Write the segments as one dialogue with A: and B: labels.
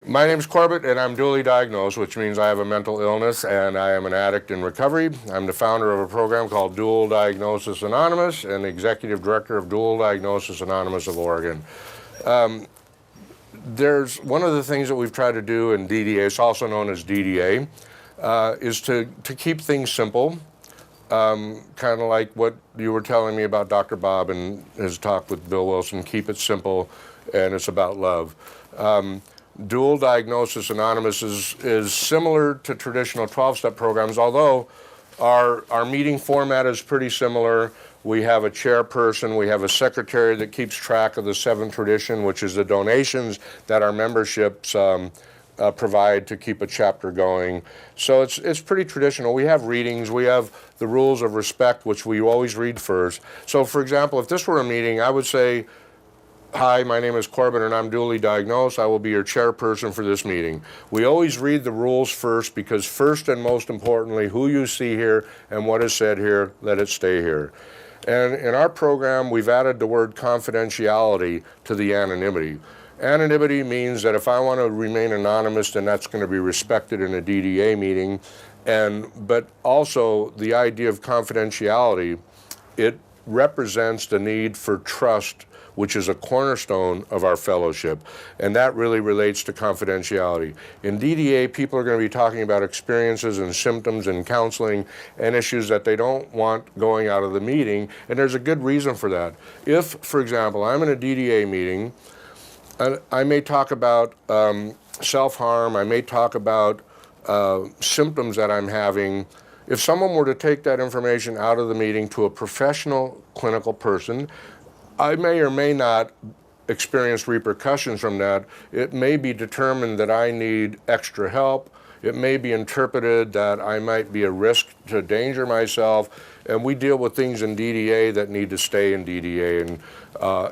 A: My name is Corbett, and I'm dually diagnosed, which means I have a mental illness and I am an addict in recovery. I'm the founder of a program called Dual Diagnosis Anonymous and the executive director of Dual Diagnosis Anonymous of Oregon. There's one of the things that we've tried to do in DDA, it's also known as DDA, is to keep things simple. Kind of like what you were telling me about Dr. Bob and his talk with Bill Wilson, keep it simple, and it's about love. Dual Diagnosis Anonymous is similar to traditional 12-step programs, although our meeting format is pretty similar. We have a chairperson, we have a secretary that keeps track of the 7th tradition, which is the donations that our memberships provide to keep a chapter going. So it's pretty traditional. We have readings, we have the rules of respect, which we always read first. So for example, if this were a meeting, I would say, hi, my name is Corbett and I'm dually diagnosed. I will be your chairperson for this meeting. We always read the rules first because first and most importantly, who you see here and what is said here, let it stay here. And in our program, we've added the word confidentiality to the anonymity. Anonymity means that if I want to remain anonymous, then that's going to be respected in a DDA meeting. But also the idea of confidentiality, it represents the need for trust, which is a cornerstone of our fellowship, and that really relates to confidentiality. In DDA, people are going to be talking about experiences and symptoms and counseling and issues that they don't want going out of the meeting, and there's a good reason for that. If, for example, I'm in a DDA meeting, I may talk about self-harm, I may talk about symptoms that I'm having. If someone were to take that information out of the meeting to a professional clinical person, I may or may not experience repercussions from that. It may be determined that I need extra help. It may be interpreted that I might be a risk to danger myself. And we deal with things in DDA that need to stay in DDA. And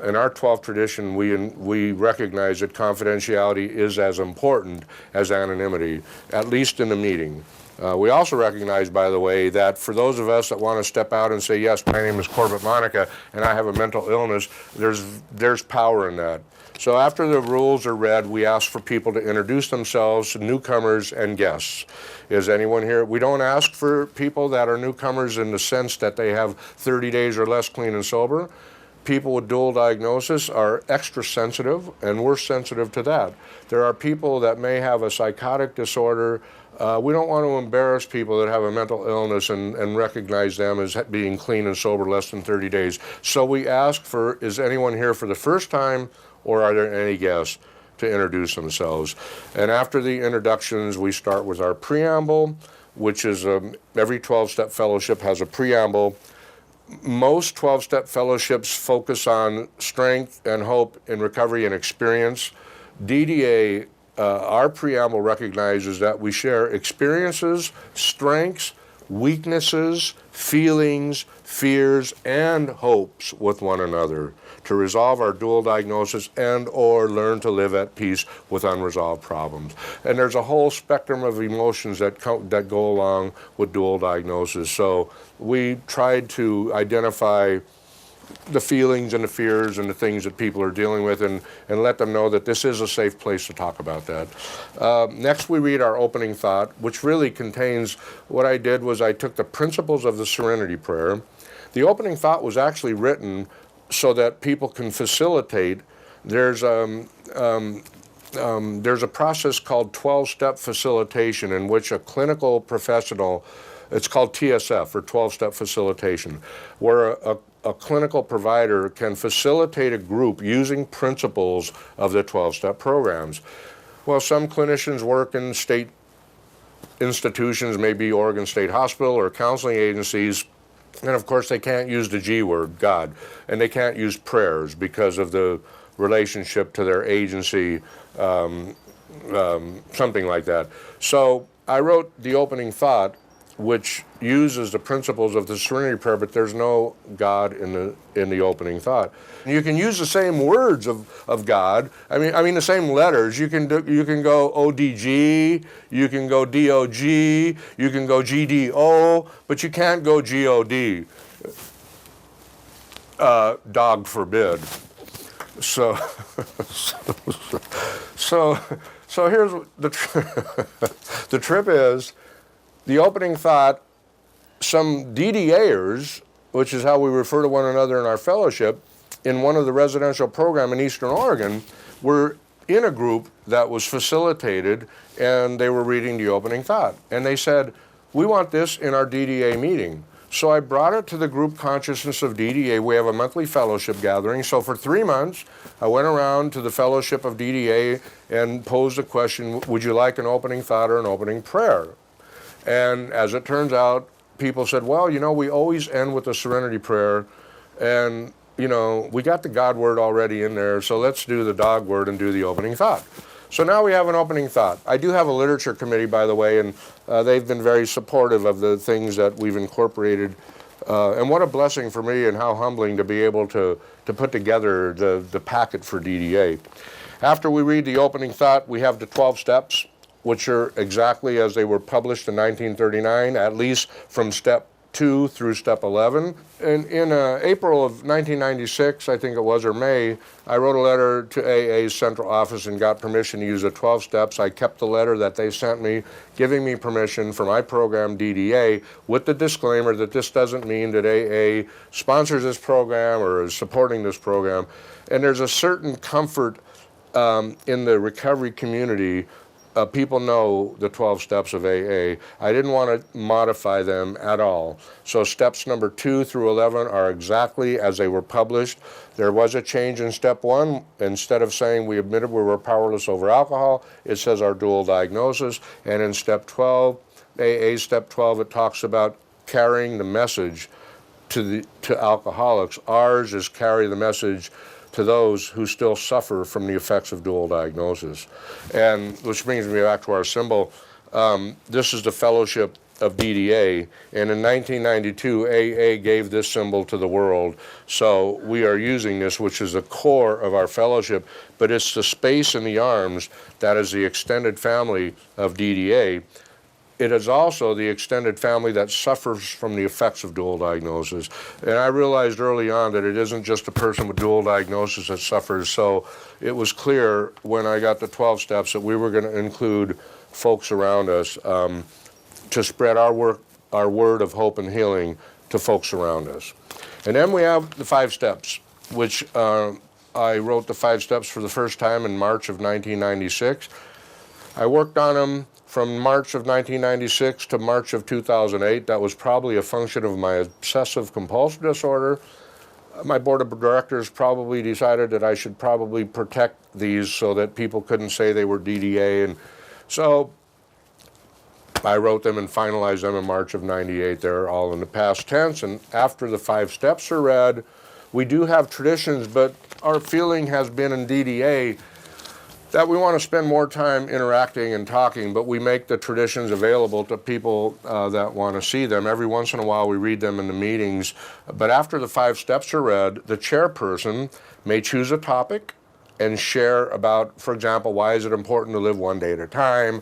A: in our 12th tradition, we recognize that confidentiality is as important as anonymity, at least in the meeting. We also recognize, by the way, that for those of us that want to step out and say, yes, my name is Corbett Monica and I have a mental illness, there's power in that. So after the rules are read, we ask for people to introduce themselves, newcomers and guests. Is anyone here? We don't ask for people that are newcomers in the sense that they have 30 days or less clean and sober. People with dual diagnosis are extra sensitive, and we're sensitive to that. There are people that may have a psychotic disorder. We don't want to embarrass people that have a mental illness and recognize them as being clean and sober less than 30 days. So we ask for, is anyone here for the first time, or are there any guests to introduce themselves? And after the introductions, we start with our preamble, which is every 12-step fellowship has a preamble. Most 12-step fellowships focus on strength and hope in recovery and experience. DDA, our preamble recognizes that we share experiences, strengths, weaknesses, feelings, fears, and hopes with one another to resolve our dual diagnosis and or learn to live at peace with unresolved problems. And there's a whole spectrum of emotions that go along with dual diagnosis. So we tried to identify the feelings and the fears and the things that people are dealing with and let them know that this is a safe place to talk about that. Next, we read our opening thought, which really contains, what I did was I took the principles of the Serenity Prayer. The opening thought was actually written so that people can facilitate. There's a process called 12-step facilitation in which a clinical professional, it's called TSF, or 12-step facilitation, where a clinical provider can facilitate a group using principles of the 12-step programs. Well, some clinicians work in state institutions, maybe Oregon State Hospital or counseling agencies, and of course they can't use the G word, God, and they can't use prayers because of the relationship to their agency, something like that. So I wrote the opening thought, which uses the principles of the Serenity Prayer, but there's no God in the opening thought. You can use the same words of God. I mean the same letters. You can go ODG, you can go DOG, you can go GDO, but you can't go GOD. Dog forbid. So So here's the the trip is, the opening thought, some DDAers, which is how we refer to one another in our fellowship, in one of the residential program in Eastern Oregon, were in a group that was facilitated, and they were reading the opening thought. And they said, we want this in our DDA meeting. So I brought it to the group consciousness of DDA. We have a monthly fellowship gathering. So for 3 months, I went around to the fellowship of DDA and posed a question, would you like an opening thought or an opening prayer? And as it turns out, people said, well, we always end with the Serenity Prayer, and, we got the God word already in there, so let's do the dog word and do the opening thought. So now we have an opening thought. I do have a literature committee, by the way, and they've been very supportive of the things that we've incorporated. And what a blessing for me, and how humbling to be able to put together the packet for DDA. After we read the opening thought, we have the 12 steps, which are exactly as they were published in 1939, at least from step 2 through step 11. And in April of 1996, I think it was, or May, I wrote a letter to AA's central office and got permission to use the 12 steps. I kept the letter that they sent me, giving me permission for my program, DDA, with the disclaimer that this doesn't mean that AA sponsors this program or is supporting this program. And there's a certain comfort in the recovery community. People know the 12 steps of AA. I didn't want to modify them at all. So steps number 2 through 11 are exactly as they were published. There was a change in step 1. Instead of saying we admitted we were powerless over alcohol, it says our dual diagnosis. And in step 12, AA step 12, it talks about carrying the message to alcoholics. Ours is carry the message to those who still suffer from the effects of dual diagnosis. And which brings me back to our symbol. This is the fellowship of DDA, and in 1992, AA gave this symbol to the world. So we are using this, which is the core of our fellowship, but it's the space in the arms that is the extended family of DDA. It is also the extended family that suffers from the effects of dual diagnosis. And I realized early on that it isn't just a person with dual diagnosis that suffers. So it was clear when I got the 12 steps that we were going to include folks around us to spread our word of hope and healing to folks around us. And then we have the 5 steps, which I wrote the 5 steps for the first time in March of 1996. I worked on them from March of 1996 to March of 2008. That was probably a function of my obsessive compulsive disorder. My board of directors probably decided that I should probably protect these so that people couldn't say they were DDA. And so I wrote them and finalized them in March of 98. They're all in the past tense. And after the 5 steps are read, we do have traditions, but our feeling has been in DDA that we want to spend more time interacting and talking, but we make the traditions available to people that want to see them. Every once in a while we read them in the meetings, but after the 5 steps are read, the chairperson may choose a topic and share about, for example, why is it important to live one day at a time?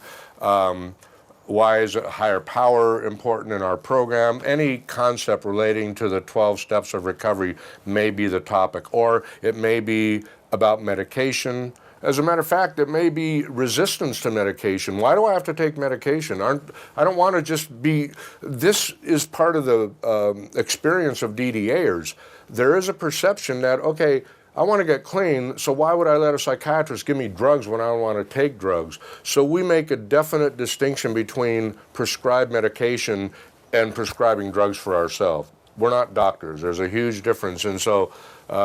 A: Why is higher power important in our program? Any concept relating to the 12 steps of recovery may be the topic, or it may be about medication. As a matter of fact, it may be resistance to medication. Why do I have to take medication? I don't want to just be, this is part of the experience of DDAers. There is a perception that, okay, I want to get clean, so why would I let a psychiatrist give me drugs when I don't want to take drugs? So we make a definite distinction between prescribed medication and prescribing drugs for ourselves. We're not doctors. There's a huge difference. And so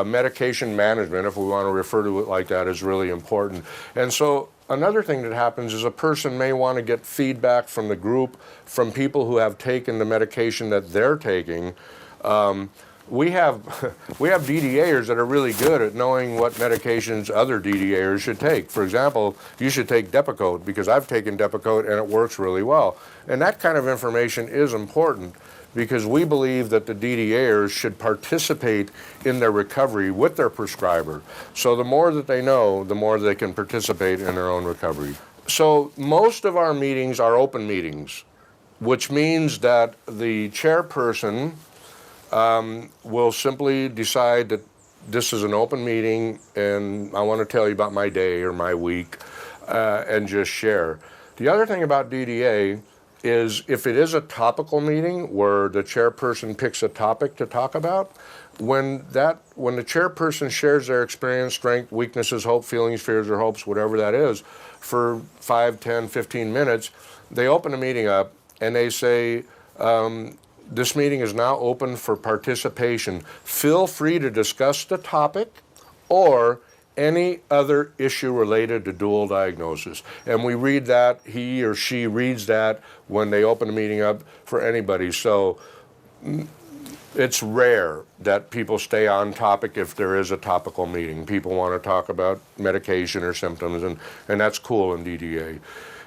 A: medication management, if we want to refer to it like that, is really important. And so another thing that happens is a person may want to get feedback from the group, from people who have taken the medication that they're taking. We have DDAers that are really good at knowing what medications other DDAers should take. For example, you should take Depakote because I've taken Depakote and it works really well. And that kind of information is important because we believe that the DDAers should participate in their recovery with their prescriber. So the more that they know, the more they can participate in their own recovery. So most of our meetings are open meetings, which means that the chairperson will simply decide that this is an open meeting and I want to tell you about my day or my week. and just share. The other thing about DDA is if it is a topical meeting where the chairperson picks a topic to talk about, when the chairperson shares their experience, strength, weaknesses, hope, feelings, fears, or hopes, whatever that is, for 5, 10, 15 minutes, they open the meeting up and they say, this meeting is now open for participation. Feel free to discuss the topic or any other issue related to dual diagnosis. And we read that, he or she reads that when they open the meeting up for anybody. So it's rare that people stay on topic if there is a topical meeting. People want to talk about medication or symptoms, and that's cool in DDA.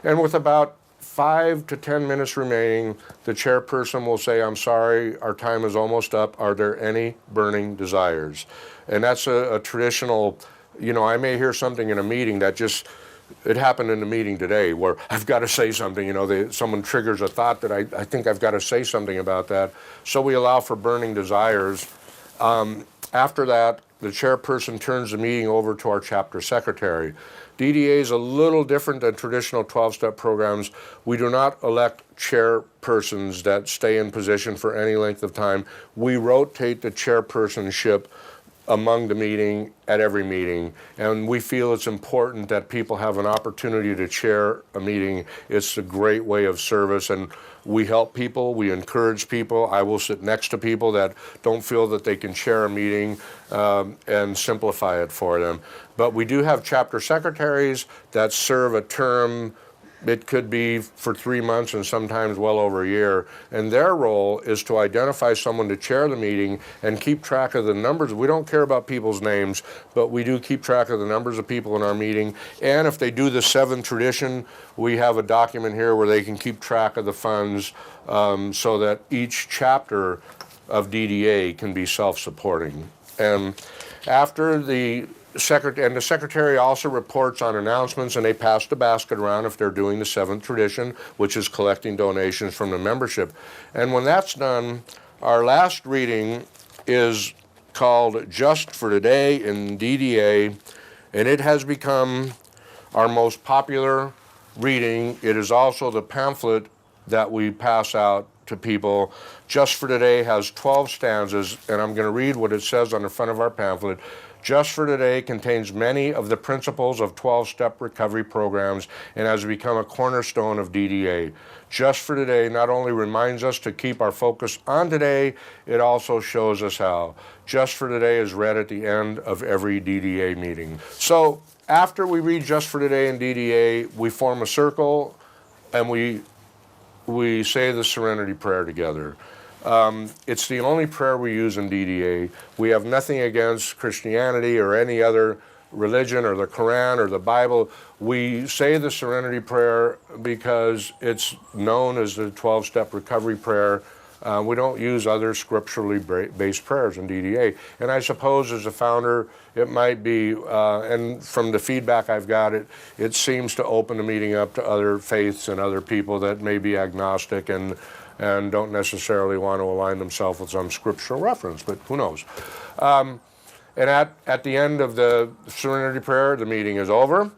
A: And with about 5 to 10 minutes remaining, the chairperson will say, I'm sorry, our time is almost up. Are there any burning desires? And that's a traditional, I may hear something in a meeting that it happened in the meeting today where I've got to say something, someone triggers a thought that I think I've got to say something about that. So we allow for burning desires. After that, the chairperson turns the meeting over to our chapter secretary. DDA is a little different than traditional 12-step programs. We do not elect chairpersons that stay in position for any length of time. We rotate the chairpersonship among the meeting at every meeting, and we feel it's important that people have an opportunity to chair a meeting. It's a great way of service, and we help people, we encourage people. I will sit next to people that don't feel that they can chair a meeting and simplify it for them. But we do have chapter secretaries that serve a term. It could be for 3 months and sometimes well over a year. And their role is to identify someone to chair the meeting and keep track of the numbers. We don't care about people's names, but we do keep track of the numbers of people in our meeting. And if they do the 7 tradition, we have a document here where they can keep track of the funds so that each chapter of DDA can be self-supporting. And after the secretary also reports on announcements, and they pass the basket around if they're doing the 7th tradition, which is collecting donations from the membership. And when that's done, our last reading is called Just for Today in DDA, and it has become our most popular reading. It is also the pamphlet that we pass out to people. Just for Today has 12 stanzas, and I'm going to read what it says on the front of our pamphlet. Just for Today contains many of the principles of 12-step recovery programs and has become a cornerstone of DDA. Just for Today not only reminds us to keep our focus on today, it also shows us how. Just for Today is read at the end of every DDA meeting. So after we read Just for Today in DDA, we form a circle and we say the Serenity Prayer together. It's the only prayer we use in DDA. We have nothing against Christianity or any other religion or the Quran or the Bible. We say the Serenity Prayer because it's known as the 12-step recovery prayer. We don't use other scripturally based prayers in DDA. And I suppose as a founder, it might be, and from the feedback I've got, it seems to open the meeting up to other faiths and other people that may be agnostic and don't necessarily want to align themselves with some scriptural reference, but who knows. And at the end of the Serenity Prayer, the meeting is over,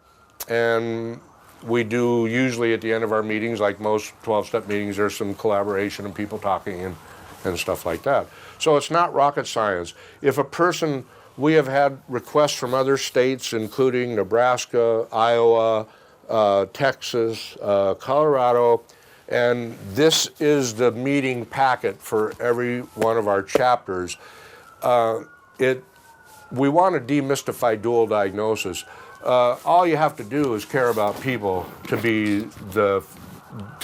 A: and we do usually at the end of our meetings, like most 12-step meetings, there's some collaboration and people talking and stuff like that. So it's not rocket science. If a person, we have had requests from other states, including Nebraska, Iowa, Texas, Colorado, and this is the meeting packet for every one of our chapters. We want to demystify dual diagnosis. All you have to do is care about people to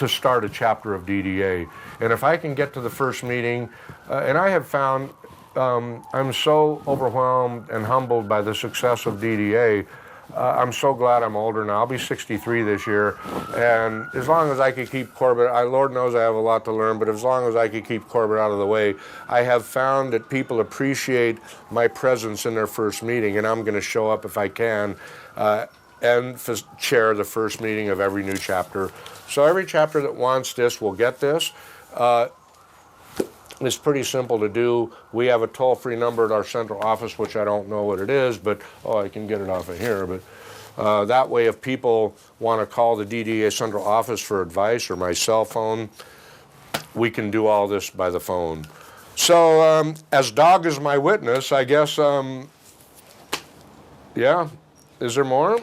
A: start a chapter of DDA. And if I can get to the first meeting, and I have found I'm so overwhelmed and humbled by the success of DDA. I'm so glad I'm older now. I'll be 63 this year, and as long as I could keep Corbett, Lord knows I have a lot to learn, but as long as I could keep Corbett out of the way, I have found that people appreciate my presence in their first meeting, and I'm going to show up if I can and chair the first meeting of every new chapter. So every chapter that wants this will get this. It's pretty simple to do. We have a toll-free number at our central office, which I don't know what it is, but, I can get it off of here. But That way, if people want to call the DDA Central Office for advice or my cell phone, we can do all this by the phone. So, as dog is my witness, I guess, yeah. Is there more?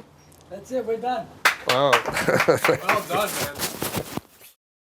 B: That's it, we're done.
A: Wow.
C: Well done, man.